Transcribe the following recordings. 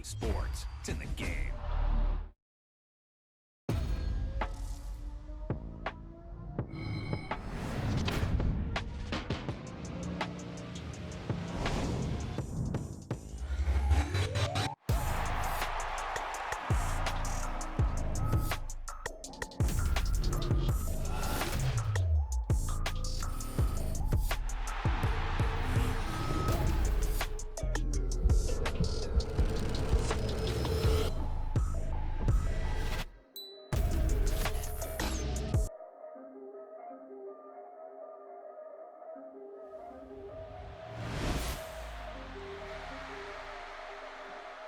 sports. It's in the game.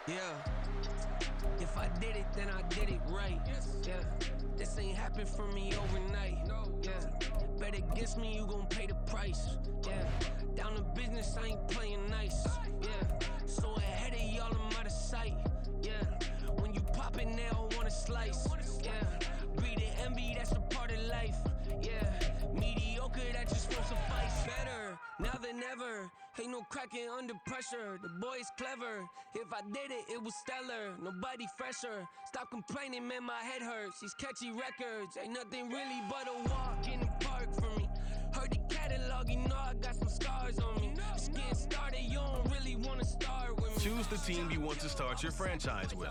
Yeah, if I did it, then I did it right. Yeah, this ain't happened for me overnight. Yeah, bet against me, you gon' pay the price. Yeah, down to business, I ain't playing nice. Yeah, so ahead of y'all, I'm out of sight. Yeah, when you poppin', they don't wanna slice. Yeah, greed and envy, that's a part of life. Yeah, mediocre, that just won't suffice. Better now than ever. Ain't no cracking under pressure, the boy's clever. If I did it, it was stellar, nobody fresher. Stop complaining, man, my head hurts. These catchy records, ain't nothing really but a walk in the park for me. Heard the catalog, you know I got some scars on me. Just getting started, you don't really wanna start with me. Choose the team you want to start your franchise with.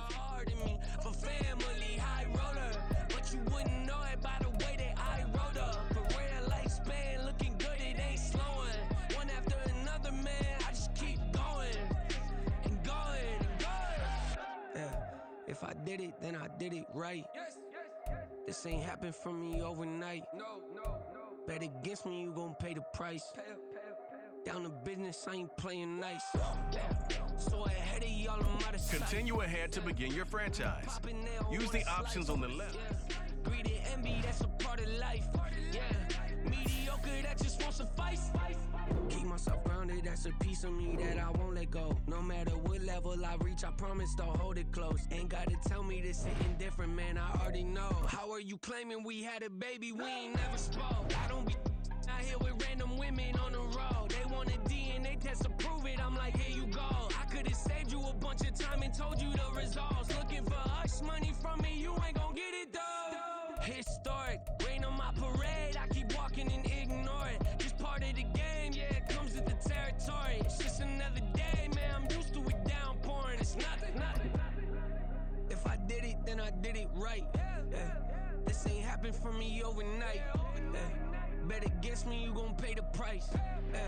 For family, high roller, but you wouldn't know it by the way that I wrote up. Career lifespan, looking good, it ain't slowing. One after another, man, I just keep going and going and going. Yeah, if I did it, then I did it right. This ain't happened for me overnight. No. Bet against me, you gon' pay the price. Down to business, I ain't playing nice. Yeah. So ahead of y'all, I'm out of sight. Continue ahead to begin your franchise. Use the options on the left. Yeah. Greed and envy, that's a part of life. Yeah, mediocre, that just won't suffice. Keep myself grounded, that's a piece of me that I won't let go. No matter what level I reach, I promise to hold it close. Ain't gotta tell me this ain't different, man, I already know. How are you claiming we had a baby, we ain't never spoke? I don't be out here with random women on the road. They want a DNA test to prove it, I'm like, here you go. I could've saved you a bunch of time and told you the results. Looking for hush money from me, you ain't gon' get it though. Historic, rain on my parade, I keep walking and ignore it. Just part of the game, yeah, it comes with the territory. It's just another day, man, I'm used to it downpouring. It's nothing. If I did it, then I did it right. Yeah. This ain't happened for me overnight. Yeah. Bet against me, you gon' pay the price. Yeah.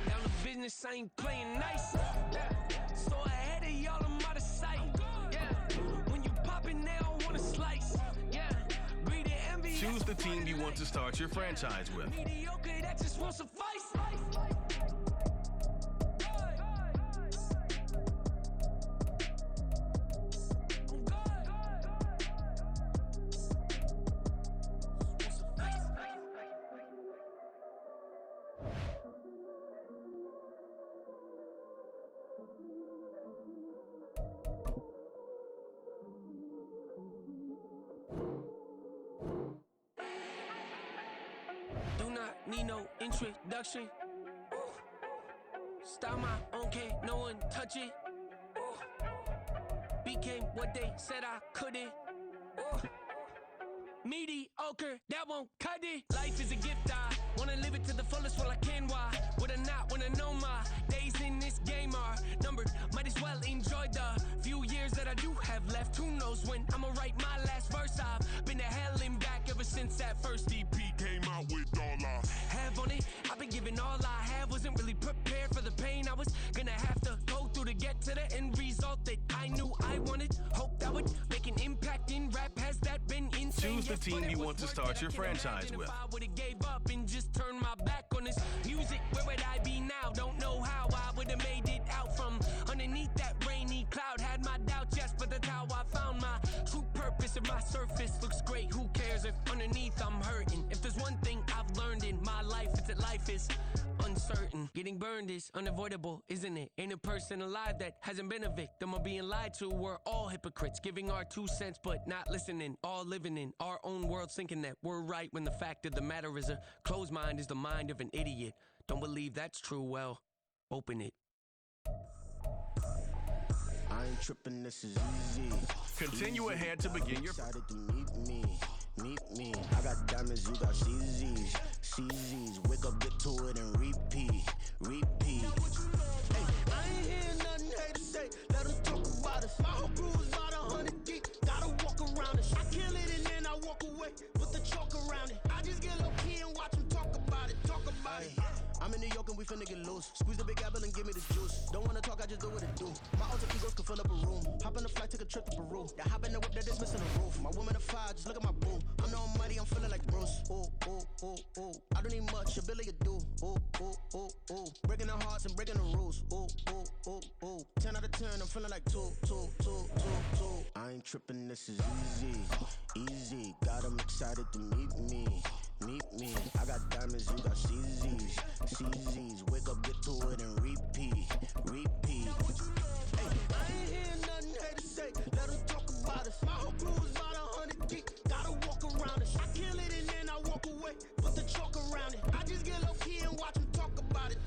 Down to business, I ain't playing nice. Yeah. So ahead of y'all, I'm out of sight. Yeah. When you poppin', they don't wanna slice. Yeah. Greed and envy. Choose the team you want to start your franchise with. Mediocre, that just won't suffice. Do not need no introduction. Style my own, can't no one touch it. Became what they said I couldn't. Mediocre, that won't cut it. Life is a gift, I wanna live it to the fullest while I can. Why would I not wanna know my days in this game are numbered? Might as well enjoy the few years that I do have left. Who knows when I'ma write my last verse? I've been to hell and back ever since that first EP came out with all I have on it. I've been giving all I have, wasn't really prepared for the pain I was gonna have to go through to get to the end result that I knew I wanted. Hope that would make an impact in rap. Has that been insane? Choose the team you want to start your franchise with. If I would've gave up and just turned my back on this music, where would I be now? Don't know how I would've made it out from underneath that rainy cloud. Had my doubts, yes, but that's how I found my true purpose. If my surface looks great, who cares if underneath I'm hurting? If there's one thing I've learned in my life, it's that life is uncertain. Getting burned is unavoidable, isn't it? Ain't a person alive that hasn't been a victim of being lied to. We're all hypocrites, giving our 2 cents but not listening. All living in our own world, thinking that we're right when the fact of the matter is a closed mind is the mind of an idiot. Don't believe that's true, well, open it. I ain't tripping, this is easy. Continue ahead to begin your. Excited to meet me. I got diamonds, you got CZs. Wake up, get to it, and repeat. Hey, I ain't hearing nothing haters say. Let them talk about us. My whole crew is about 100 deep. Gotta walk around it. I kill it and then I walk away. Put the chalk around it. I just get low key and watch them talk about it. I'm in New York and we finna get loose. Squeeze the big apple and give me the juice. Don't wanna talk, I just do what it do. My alter egos can fill up a room. Hop on the flight, take a trip to Peru. Yeah, hop in the whip that is missing the roof. My woman a fire, just look at my boo. I'm the almighty, I'm feeling like Bruce. Ooh. I don't need much, ability to do. Ooh. Breaking the hearts and breaking the rules. Ooh. 10 out of 10, I'm feeling like two. I ain't tripping, this is easy. Got 'em excited to meet me. I got diamonds, you got CZs. Wake up, get to it, and repeat. Hey, I ain't hearing nothing haters say. Let them talk about us. My whole crew is about 100 deep. Gotta walk around it. I kill it and then I walk away. Put the chalk around it. I just get low key and watch them talk about it.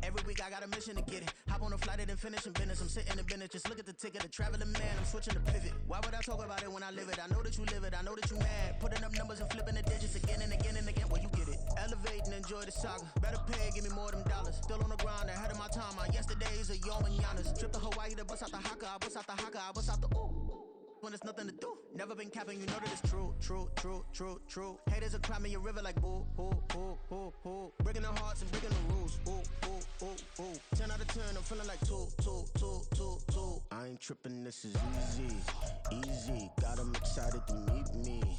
Every week I got a mission to get it. Hop on a flight and then finish in business. I'm sitting in business, just look at the ticket. A traveling man, I'm switching to pivot. Why would I talk about it when I live it? I know that you live it, I know that you mad. Putting up numbers and flipping the digits again and again. Well, you get it. Elevate and enjoy the saga. Better pay, give me more of them dollars. Still on the grind, ahead of my time. My yesterdays are yo mananas. Trip to Hawaii to bust out the haka. I bust out the ooh. When there's nothing to do. Never been capping, you know that it's true. Haters will cry me a river like boo. Breaking the hearts and breaking the rules. Ooh. 10 out of 10, I'm feeling like two. I ain't tripping, this is easy. Got 'em excited to meet me.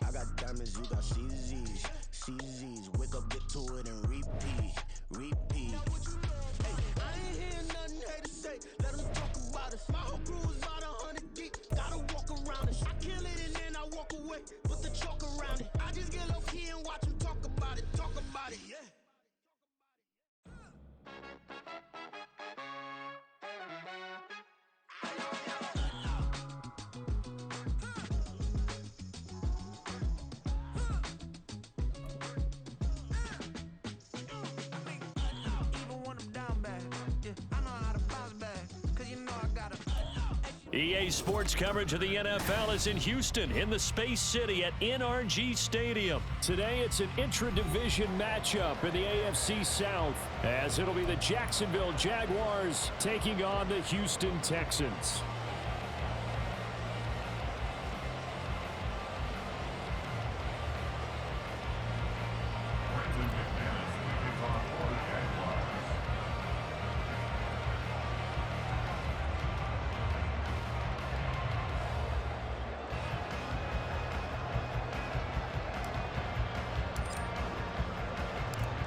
I got diamonds, you got CZs. Wake up, get to it, and repeat. Hey, I ain't hearing nothing haters say. Let them talk about us. My whole crew is about 100 deep. Gotta walk around it. I kill it and then I walk away. Put the chalk around it. I just get low key and watch them talk about it. Yeah. EA Sports coverage of the NFL is in Houston, in the Space City at NRG Stadium. Today, it's an intra-division matchup in the AFC South, as it'll be the Jacksonville Jaguars taking on the Houston Texans.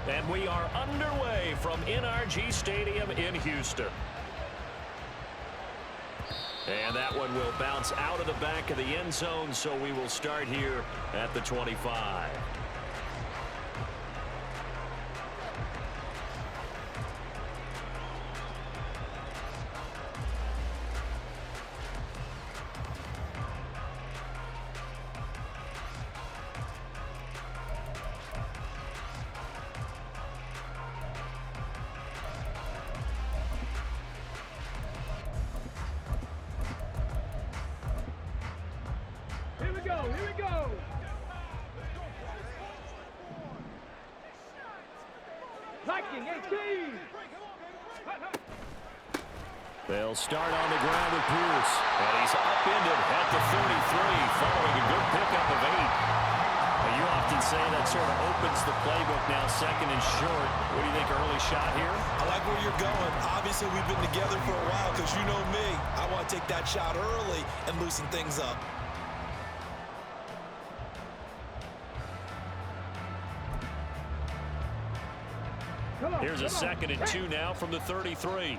And we are underway from NRG Stadium in Houston. And that one will bounce out of the back of the end zone, so we will start here at the 25. Here we go. Hiking 18. They'll start on the ground with Pierce. And he's upended at the 33 following a good pickup of 8. Well, you often say that sort of opens the playbook now, second and short. What do you think, early shot here? I like where you're going. Obviously, we've been together for a while because you know me. I want to take that shot early and loosen things up. Here's a 2nd and 2 now from the 33.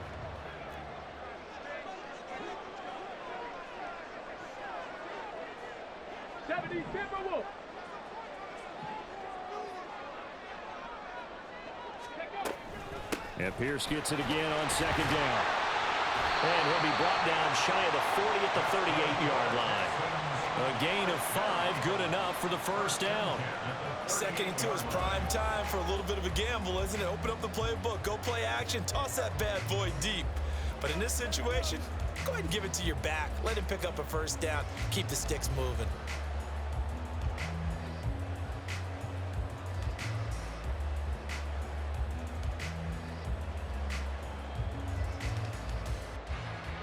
And Pierce gets it again on 2nd down. And he'll be brought down shy of the 40 at the 38-yard line. A gain of 5, good enough for the first down. 2nd and 2 is prime time for a little bit of a gamble, isn't it? Open up the playbook, go play action, toss that bad boy deep. But in this situation, go ahead and give it to your back. Let him pick up a first down. Keep the sticks moving.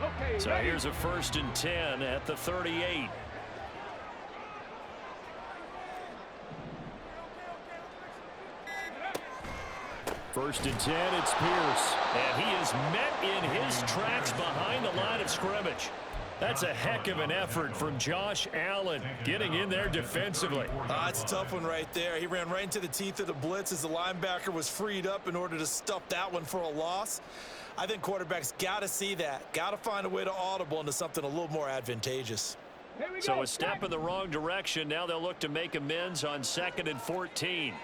Okay, So ready? here's a 1st and 10 at the 38. First and 10, it's Pierce. And he is met in his tracks behind the line of scrimmage. That's a heck of an effort from Josh Allen getting in there defensively. It's a tough one right there. He ran right into the teeth of the blitz as the linebacker was freed up in order to stuff that one for a loss. I think quarterbacks got to see that. Got to find a way to audible into something a little more advantageous. Here we So go. a step in the wrong direction. Now they'll look to make amends on 2nd and 14.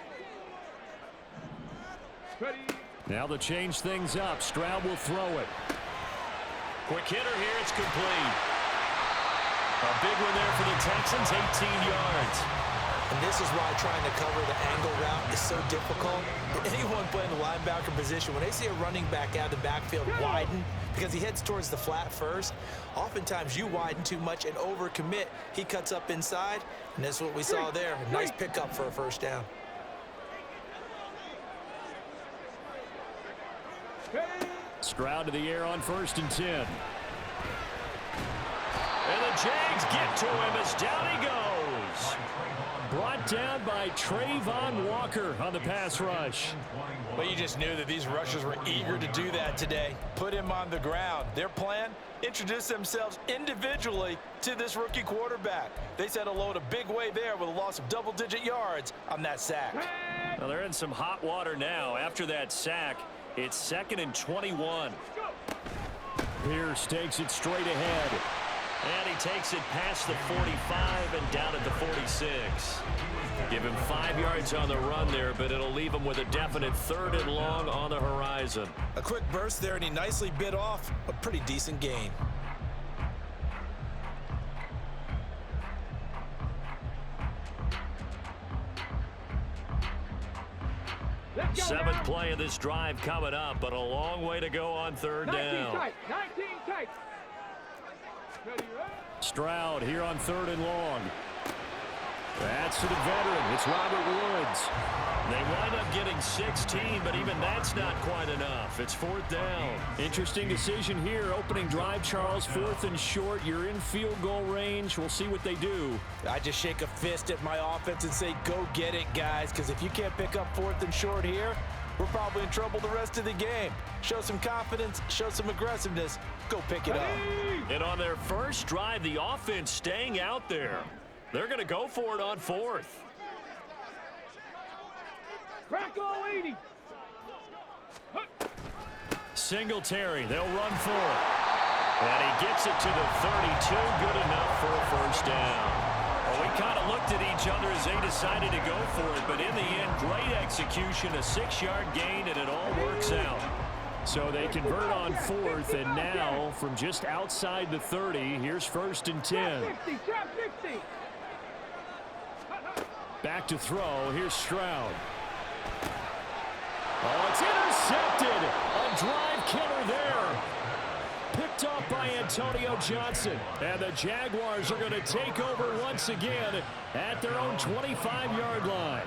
Ready? Now they'll change things up. Stroud will throw it. Quick hitter here. It's complete. A big one there for the Texans, 18 yards. And this is why trying to cover the angle route is so difficult. Anyone playing the linebacker position, when they see a running back out of the backfield widen, because he heads towards the flat first, oftentimes you widen too much and overcommit. He cuts up inside, and that's what we saw there. A nice pickup for a first down. Stroud to the air on 1st and 10. And the Jags get to him as down he goes. Brought down by Trayvon Walker on the pass rush. Well, you just knew that these rushers were eager to do that today. Put him on the ground. Their plan, introduce themselves individually to this rookie quarterback. They said hello in a big way there with a loss of double-digit yards on that sack. Well, they're in some hot water now. After that sack, it's 2nd and 21. Pierce takes it straight ahead. And he takes it past the 45 and down at the 46. Give him 5 yards on the run there, but it'll leave him with a definite 3rd and long on the horizon. A quick burst there, and he nicely bit off a pretty decent gain. Seventh play of this drive coming up, but a long way to go on 3rd 19 down. tight. 19 tight. Ready, ready? Stroud here on 3rd and long. That's to the veteran. It's Robert Woods. They wind up getting 16, but even that's not quite enough. It's 4th down. Interesting decision here. Opening drive, Charles. 4th and short. You're in field goal range. We'll see what they do. I just shake a fist at my offense and say, go get it, guys, because if you can't pick up 4th and short here, we're probably in trouble the rest of the game. Show some confidence, show some aggressiveness, go pick it up. And on their first drive, the offense staying out there. They're going to go for it on 4th. Crack all 80. Singletary, they'll run for it. And he gets it to the 32, good enough for a first down. Well, we kind of looked at each other as they decided to go for it, but in the end, great execution, a 6-yard gain, and it all works out. So they convert on 4th, and now from just outside the 30, here's 1st and 10. Trap 50, trap 50. Back to throw, here's Stroud. Oh, it's intercepted. A drive killer there. Picked off by Antonio Johnson. And the Jaguars are going to take over once again at their own 25-yard line.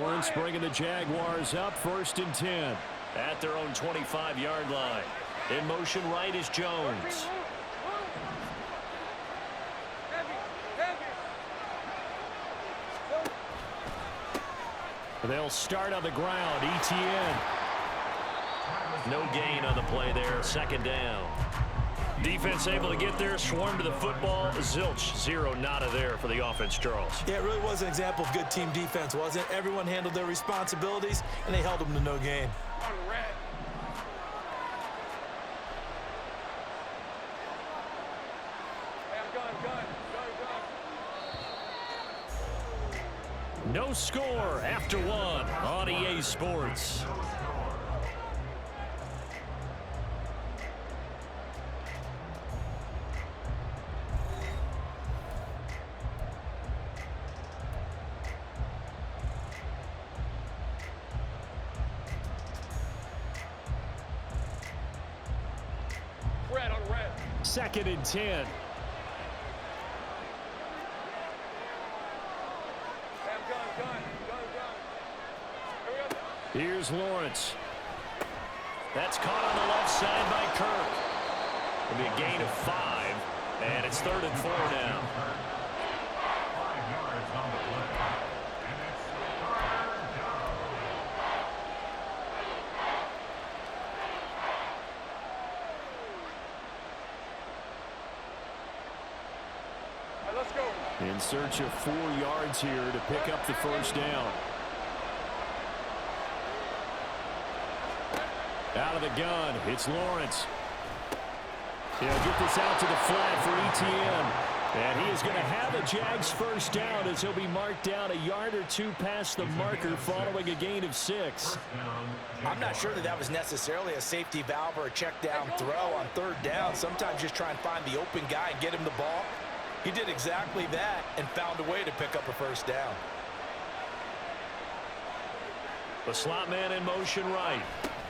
Lawrence bringing the Jaguars up 1st and 10 at their own 25-yard line. In motion right is Jones. They'll start on the ground. ETN. No gain on the play there. 2nd down. Defense able to get there, swarm to the football. Zilch, 0 nada there for the offense, Charles. Yeah, it really was an example of good team defense, wasn't it? Everyone handled their responsibilities, and they held them to no gain. No score after 1 on EA Sports. 2nd and 10. Here's Lawrence. That's caught on the left side by Kirk. It'll be a gain of 5, and it's 3rd and 4 now. Let's go. In search of 4 yards here to pick up the first down. Out of the gun, it's Lawrence. He'll get this out to the flat for Etienne. And he is going to have a Jags first down as he'll be marked down a yard or 2 past the marker following a gain of 6. I'm not sure that was necessarily a safety valve or a check down throw on 3rd down. Sometimes just try and find the open guy and get him the ball. He did exactly that and found a way to pick up a first down. The slot man in motion right.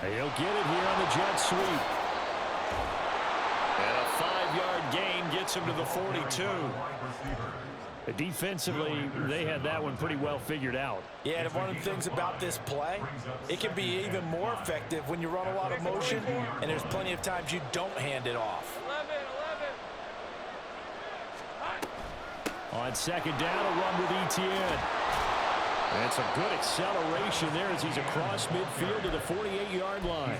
He'll get it here on the jet sweep. And a 5-yard gain gets him to the 42. Defensively, they had that one pretty well figured out. Yeah, and one of the things about this play, it can be even more effective when you run a lot of motion, and there's plenty of times you don't hand it off. 11. On 2nd down, a run with Etienne. And it's a good acceleration there as he's across midfield to the 48-yard line.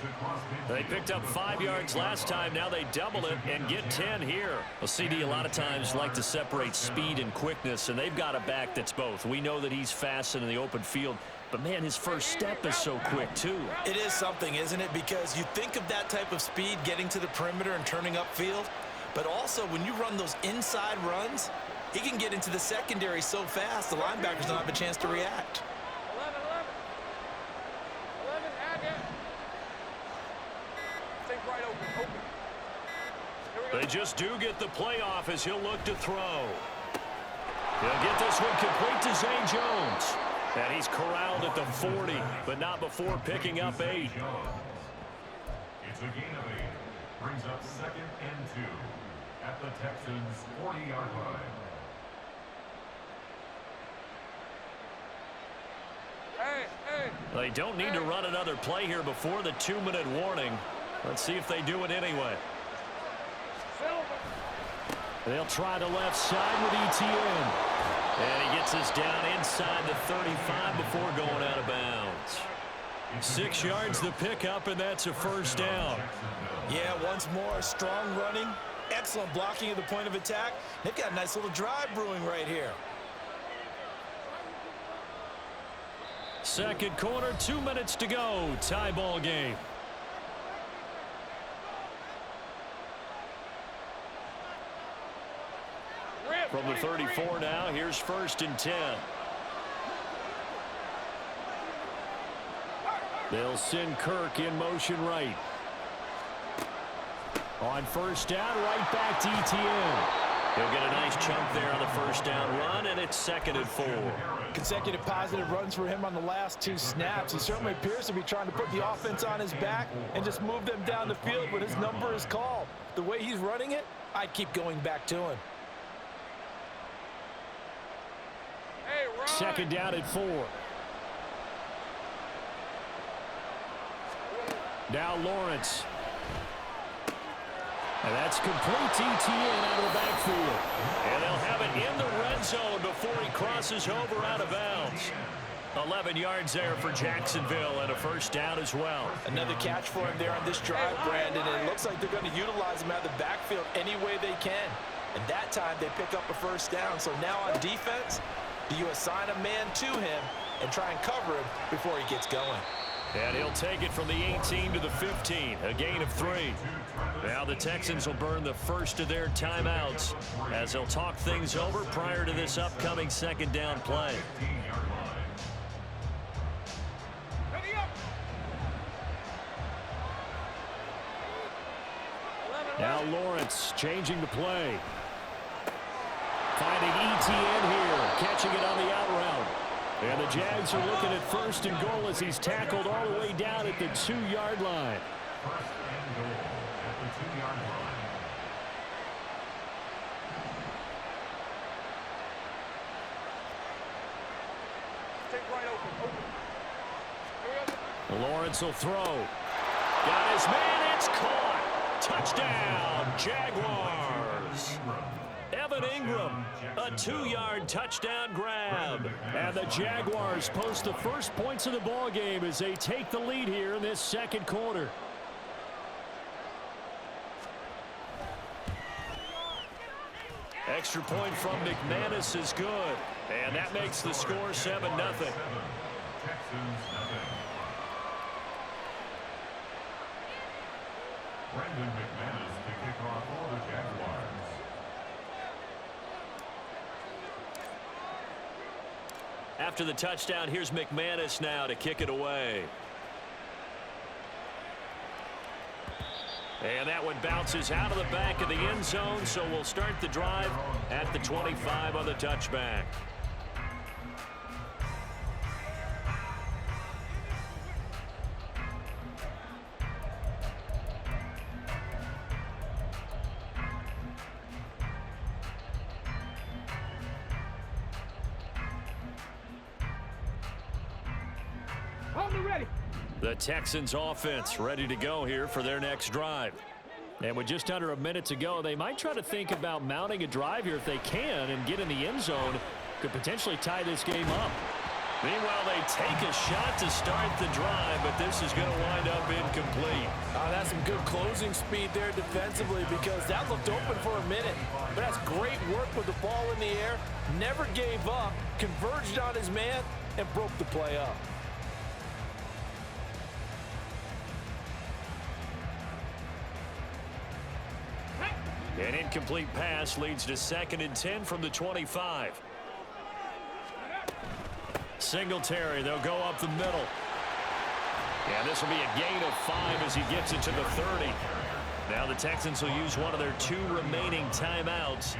They picked up 5 yards last time. Now they double it and get 10 here. Well, CD a lot of times like to separate speed and quickness, and they've got a back that's both. We know that he's fast in the open field, but, man, his first step is so quick, too. It is something, isn't it? Because you think of that type of speed getting to the perimeter and turning upfield, but also when you run those inside runs, he can get into the secondary so fast, the linebackers don't have a chance to react. 11, add it. Take right open. They just do get the playoff as he'll look to throw. He'll get this one complete to Zay Jones. And he's corralled at the 40, but not before picking up 8. It's a gain of 8. Brings up 2nd and 2 at the Texans' 40-yard line. They don't need to run another play here before the 2-minute warning. Let's see if they do it anyway. They'll try the left side with Etienne. And he gets this down inside the 35 before going out of bounds. 6 yards the pickup, and that's a first down. Yeah, once more, strong running, excellent blocking at the point of attack. They've got a nice little drive brewing right here. 2nd quarter, 2 minutes to go. Tie ball game. From the 34 now, here's 1st and 10. They'll send Kirk in motion right. On 1st down, right back to Etienne. He'll get a nice chunk there on the first down run, and it's 2nd and 4. Consecutive positive runs for him on the last 2 snaps. He certainly appears to be trying to put the offense on his back and just move them down the field when his number is called. The way he's running it, I'd keep going back to him. 2nd down at 4. Now Lawrence. And that's complete to Etienne out of the backfield. And they'll have it in the red zone before he crosses over out of bounds. 11 yards there for Jacksonville and a first down as well. Another catch for him there on this drive, Brandon, and it looks like they're going to utilize him out of the backfield any way they can. And that time they pick up a first down. So now on defense, do you assign a man to him and try and cover him before he gets going? And he'll take it from the 18 to the 15, a gain of 3. Now the Texans will burn the first of their timeouts as they'll talk things over prior to this upcoming 2nd down play. Now Lawrence changing the play. Finding Etienne here, catching it on the out route. And the Jags are looking at 1st and goal as he's tackled all the way down at the 2-yard line. Lawrence will throw. Got his man. It's caught. Touchdown, Jaguars. Evan Ingram, a 2-yard touchdown grab. And the Jaguars post the first points of the ball game as they take the lead here in this second quarter. Extra point from McManus is good. And that makes the score 7-0. Brandon McManus to kick off for the Jaguars. After the touchdown, here's McManus now to kick it away. And that one bounces out of the back of the end zone, so we'll start the drive at the 25 on the touchback. The Texans offense ready to go here for their next drive. And with just under a minute to go, they might try to think about mounting a drive here if they can and get in the end zone. Could potentially tie this game up. Meanwhile, they take a shot to start the drive, but this is going to wind up incomplete. That's some good closing speed there defensively because that looked open for a minute. But that's great work with the ball in the air. Never gave up, converged on his man, and broke the play up. An incomplete pass leads to 2nd and 10 from the 25. Singletary, they'll go up the middle. And this will be a gain of 5 as he gets it to the 30. Now the Texans will use one of their 2 remaining timeouts.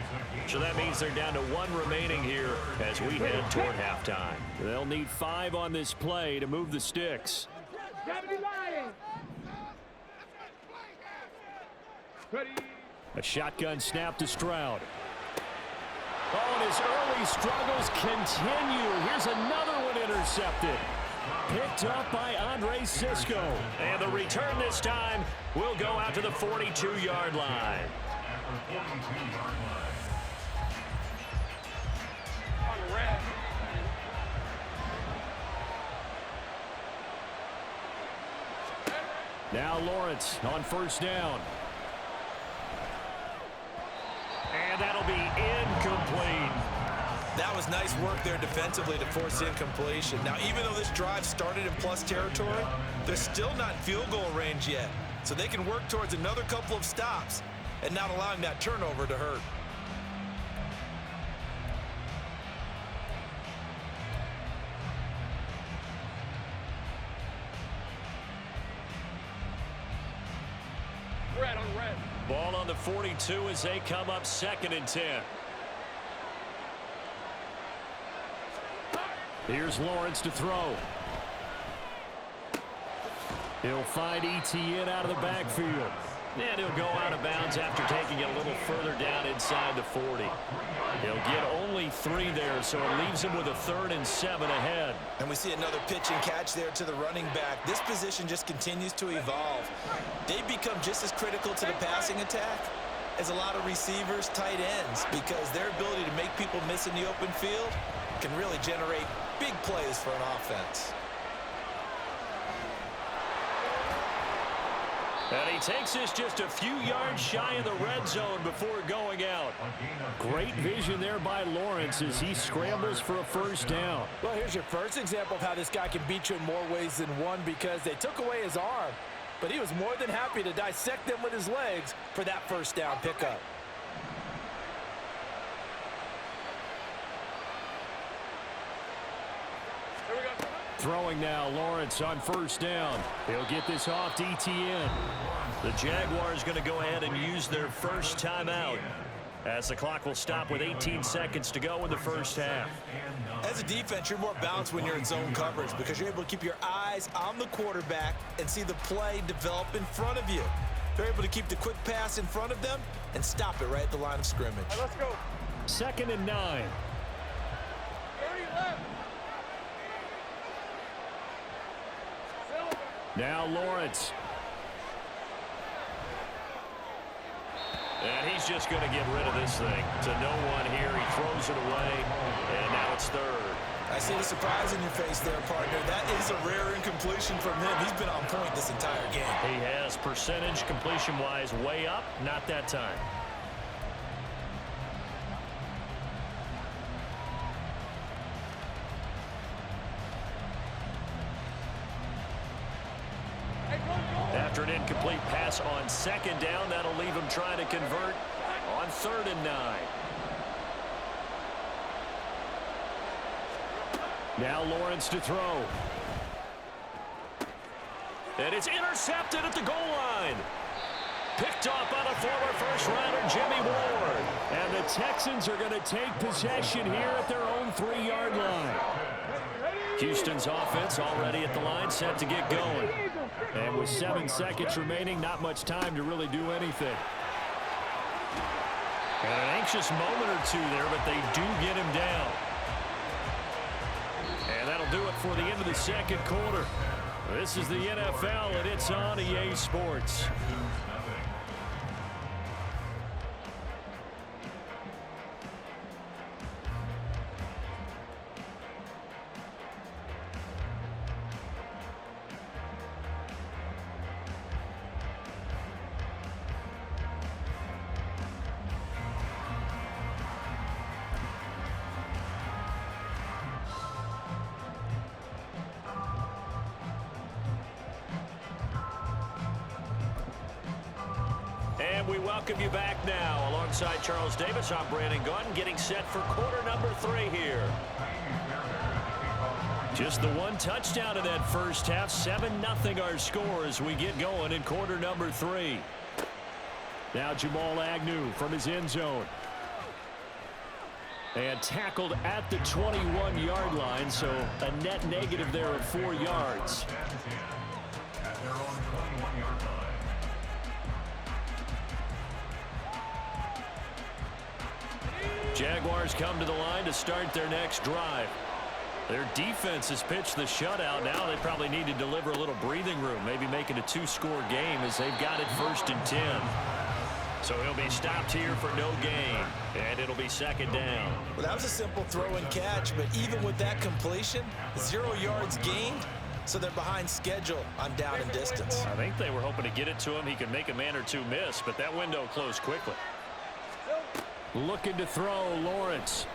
So that means they're down to 1 remaining here as we head toward halftime. They'll need 5 on this play to move the sticks. A shotgun snap to Stroud. Oh, and his early struggles continue. Here's another one intercepted. Picked up by Andre Cisco. And the return this time will go out to the 42-yard line. Now Lawrence on first down. And that'll be incomplete. That was nice work there defensively to force incompletion. Now, even though this drive started in plus territory, they're still not in field goal range yet. So they can work towards another couple of stops and not allowing that turnover to hurt. Ball on the 42 as they come up 2nd and 10. Here's Lawrence to throw. He'll find Etienne out of the backfield. And he'll go out of bounds after taking it a little further down inside the 40. He'll get only 3 there, so it leaves him with a 3rd and 7 ahead. And we see another pitch and catch there to the running back. This position just continues to evolve. They become just as critical to the passing attack as a lot of receivers, tight ends, because their ability to make people miss in the open field can really generate big plays for an offense. And he takes this just a few yards shy of the red zone before going out. Great vision there by Lawrence as he scrambles for a first down. Well, here's your first example of how this guy can beat you in more ways than one, because they took away his arm, but he was more than happy to dissect them with his legs for that first down pickup. Throwing now, Lawrence on first down. He'll get this off to Etienne. The Jaguars going to go ahead and use their first timeout as the clock will stop with 18 seconds to go in the first half. As a defense, you're more balanced when you're in zone coverage because you're able to keep your eyes on the quarterback and see the play develop in front of you. They're able to keep the quick pass in front of them and stop it right at the line of scrimmage. Right, let's go. 2nd and 9. 30 left. Now Lawrence. And he's just going to get rid of this thing to no one here. He throws it away, and now it's third. I see the surprise in your face there, partner. That is a rare incompletion from him. He's been on point this entire game. He has percentage completion-wise way up, not that time. After an incomplete pass on second down, that'll leave him trying to convert on 3rd and 9. Now Lawrence to throw. And it's intercepted at the goal line. Picked off by the former first-rounder Jimmy Ward. And the Texans are going to take possession here at their own 3-yard line. Houston's offense already at the line, set to get going. And with 7 seconds remaining, not much time to really do anything. And an anxious moment or two there, but they do get him down. And that'll do it for the end of the second quarter. This is the NFL, and it's on EA Sports. And we welcome you back now. Alongside Charles Davis, I'm Brandon Gaudin, getting set for quarter number 3 here. Just the one touchdown in that first half. 7-0 our score as we get going in quarter number 3. Now Jamal Agnew from his end zone. And tackled at the 21-yard line, so a net negative there of 4 yards. At their own 21-yard line. Jaguars come to the line to start their next drive. Their defense has pitched the shutout. Now they probably need to deliver a little breathing room, maybe make it a 2-score game as they've got it 1st and 10. So he'll be stopped here for no gain, and it'll be 2nd down. Well, that was a simple throw and catch, but even with that completion, 0 yards gained, so they're behind schedule on down and distance. I think they were hoping to get it to him. He could make a man or two miss, but that window closed quickly. Looking to throw, Lawrence.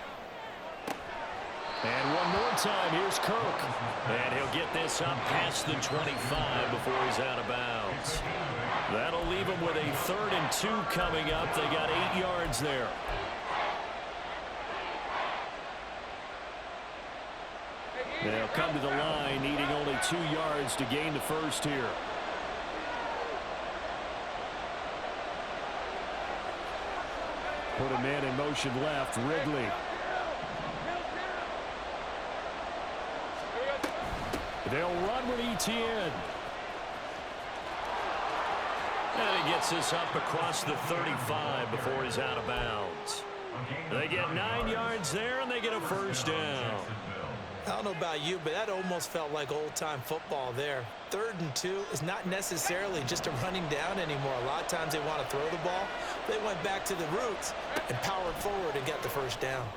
And one more time, here's Kirk. And he'll get this up past the 25 before he's out of bounds. That'll leave him with a 3rd and 2 coming up. They got 8 yards there. They'll come to the line, needing only 2 yards to gain the first here. Put a man in motion left, Ridley. They'll run with Etienne. And he gets this up across the 35 before he's out of bounds. They get 9 yards there, and they get a 1st down. I don't know about you, but that almost felt like old-time football there. 3rd and 2 is not necessarily just a running down anymore. A lot of times they want to throw the ball. They went back to the roots and powered forward and got the 1st down.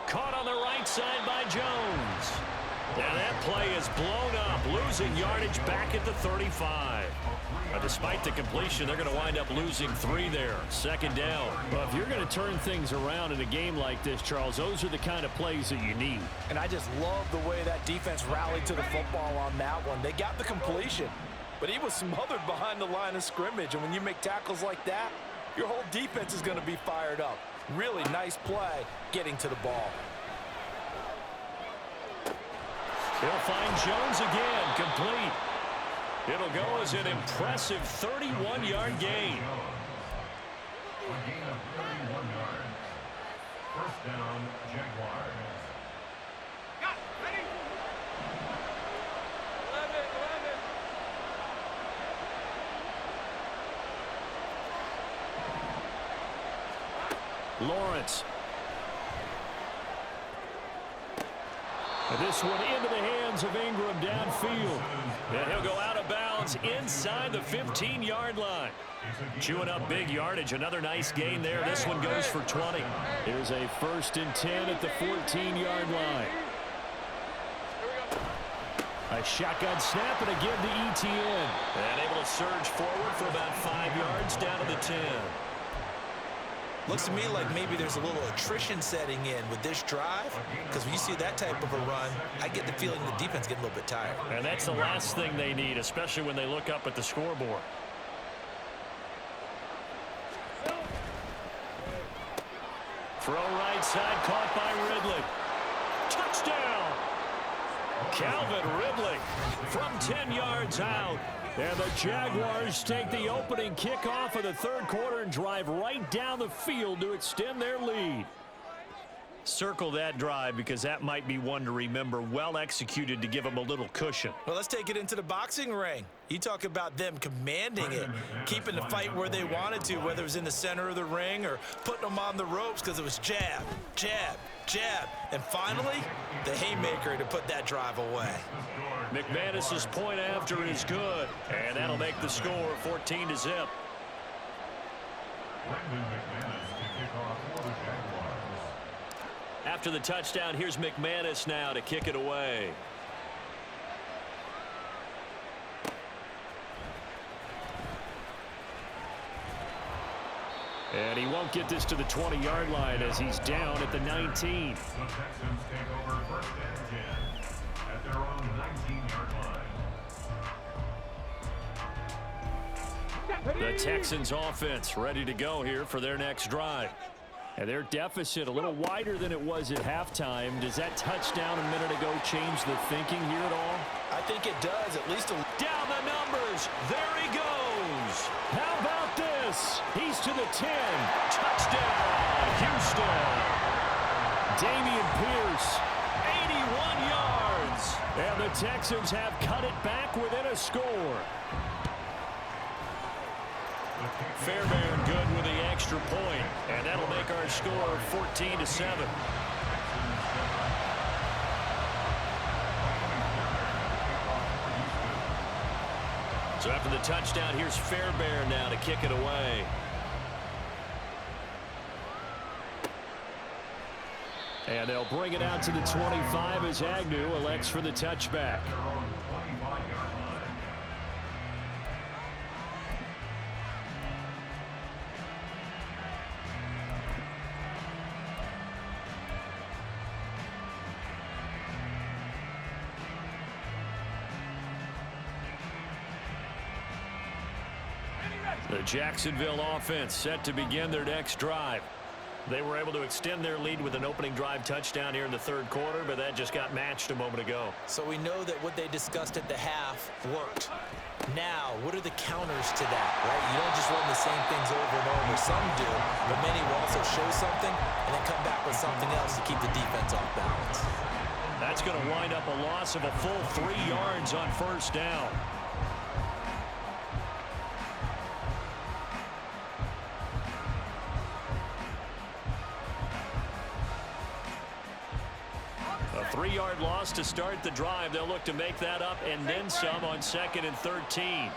Caught on the right side by Jones. And that play is blown up, losing yardage back at the 35. Despite the completion, they're going to wind up losing 3 there. 2nd down. Well, if you're going to turn things around in a game like this, Charles, those are the kind of plays that you need. And I just love the way that defense rallied to the football on that one. They got the completion, but he was smothered behind the line of scrimmage. And when you make tackles like that, your whole defense is going to be fired up. Really nice play getting to the ball. He'll find Jones again, complete. It'll go as an impressive 31-yard gain. A gain of 31 yards. 1st down, Jaguars. Ready? 11. Lawrence. And this one into the hands of Ingram downfield. And he'll go out of bounds inside the 15-yard line. Chewing up big yardage. Another nice gain there. This one goes for 20. Here's a 1st and 10 at the 14-yard line. A shotgun snap and again to ETN. And able to surge forward for about 5 yards down to the 10. Looks to me like maybe there's a little attrition setting in with this drive, because when you see that type of a run, I get the feeling the defense getting a little bit tired. And that's the last thing they need, especially when they look up at the scoreboard. Throw right side, caught by Ridley. Touchdown! Calvin Ridley from 10 yards out. And the Jaguars take the opening kickoff of the 3rd quarter and drive right down the field to extend their lead. Circle that drive because that might be one to remember. Well executed to give them a little cushion. Well, let's take it into the boxing ring. You talk about them commanding it, keeping the fight where they wanted to, whether it was in the center of the ring or putting them on the ropes because it was jab, jab, jab. And finally, the haymaker to put that drive away. McManus's point after is good, and that'll make the score 14-0. After the touchdown, here's McManus now to kick it away. And he won't get this to the 20-yard line as he's down at the 19. The Texans take over 1st and 10 at their own 19-yard line. The Texans offense ready to go here for their next drive. And their deficit a little wider than it was at halftime. Does that touchdown a minute ago change the thinking here at all? I think it does, at least down the numbers. There he goes. How about this? He's to the 10. Touchdown, Houston. Dameon Pierce, 81 yards. And the Texans have cut it back within a score. Fairbairn good with the extra point, and that'll make our score 14-7. So after the touchdown, here's Fairbairn now to kick it away. And they'll bring it out to the 25 as Agnew elects for the touchback. The Jacksonville offense set to begin their next drive. They were able to extend their lead with an opening drive touchdown here in the 3rd quarter, but that just got matched a moment ago. So we know that what they discussed at the half worked. Now, what are the counters to that, right? You don't just run the same things over and over. Some do, but many will also show something and then come back with something else to keep the defense off balance. That's going to wind up a loss of a full 3 yards on 1st down. A 3-yard loss to start the drive. They'll look to make that up and then some on 2nd and 13.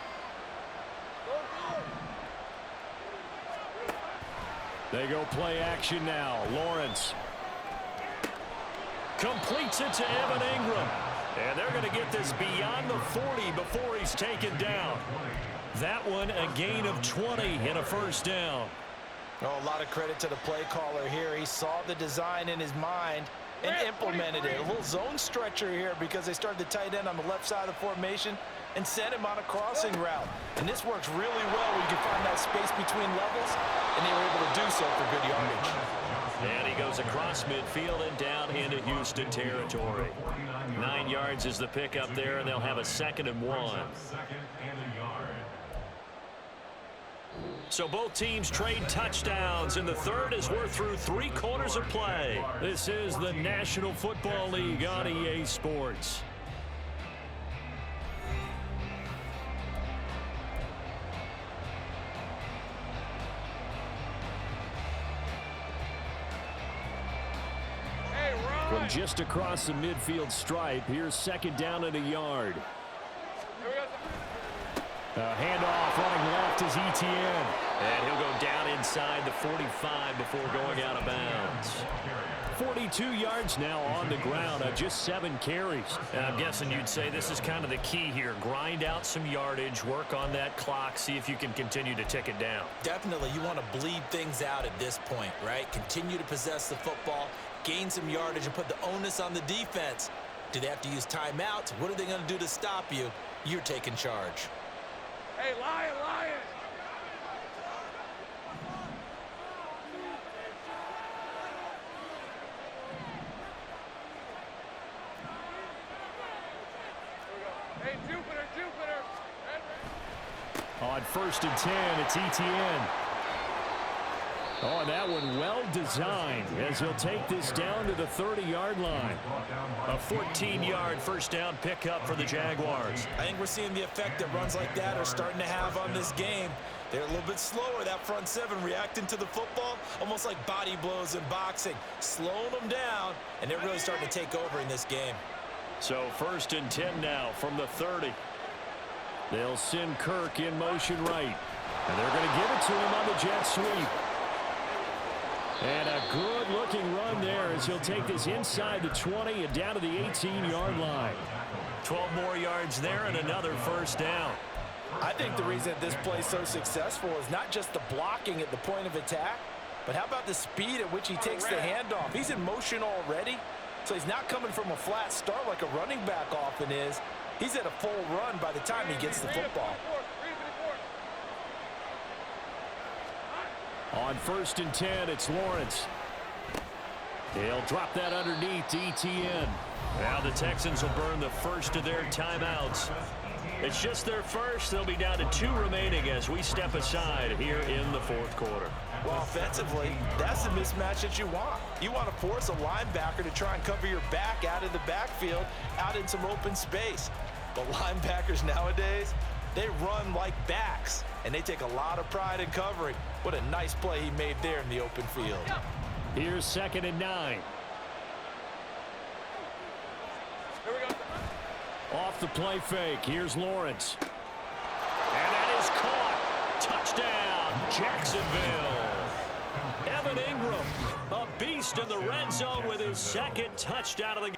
They go play action now. Lawrence completes it to Evan Ingram. And they're going to get this beyond the 40 before he's taken down. That one a gain of 20 and a 1st down. Oh, a lot of credit to the play caller here. He saw the design in his mind and implemented it. A little zone stretcher here because they started the tight end on the left side of the formation and sent him on a crossing route. And this works really well when you can find that space between levels, and they were able to do so for good yardage. And he goes across midfield and down into Houston territory. 9 yards is the pickup there, and they'll have a 2nd and 1. So both teams trade touchdowns in the 3rd as we're through 3 quarters of play. This is the National Football League on EA Sports. Hey, run! From just across the midfield stripe, here's second down and a yard. Handoff running left is Etienne. And he'll go down inside the 45 before going out of bounds. 42 yards now on the ground on just 7 carries. And I'm guessing you'd say this is kind of the key here. Grind out some yardage, work on that clock, see if you can continue to tick it down. Definitely, you want to bleed things out at this point, right? Continue to possess the football, gain some yardage, and put the onus on the defense. Do they have to use timeouts? What are they going to do to stop you? You're taking charge. Hey, Lion, Lion! Hey, Jupiter, Jupiter! On 1st and 10, it's Etienne. Oh, that one well designed as he'll take this down to the 30-yard line. A 14-yard first down pickup for the Jaguars. I think we're seeing the effect that runs like that are starting to have on this game. They're a little bit slower, that front seven, reacting to the football, almost like body blows in boxing, slowing them down, and they're really starting to take over in this game. So 1st and 10 now from the 30. They'll send Kirk in motion right. And they're going to give it to him on the jet sweep. And a good-looking run there as he'll take this inside the 20 and down to the 18-yard line. 12 more yards there and another first down. I think the reason that this play is so successful is not just the blocking at the point of attack, but how about the speed at which he takes the handoff? He's in motion already, so he's not coming from a flat start like a running back often is. He's at a full run by the time he gets the football. On 1st and 10, it's Lawrence. He'll drop that underneath to Etienne. Now the Texans will burn the first of their timeouts. It's just their first. They'll be down to 2 remaining as we step aside here in the 4th quarter. Well, offensively, that's the mismatch that you want. You want to force a linebacker to try and cover your back out of the backfield, out in some open space. But linebackers nowadays, they run like backs, and they take a lot of pride in covering. What a nice play he made there in the open field. Here's 2nd and 9. Here we go. Off the play fake, here's Lawrence. And that is caught. Touchdown, Jacksonville. Evan Ingram, a beast in the red zone with his 2nd touchdown of the game.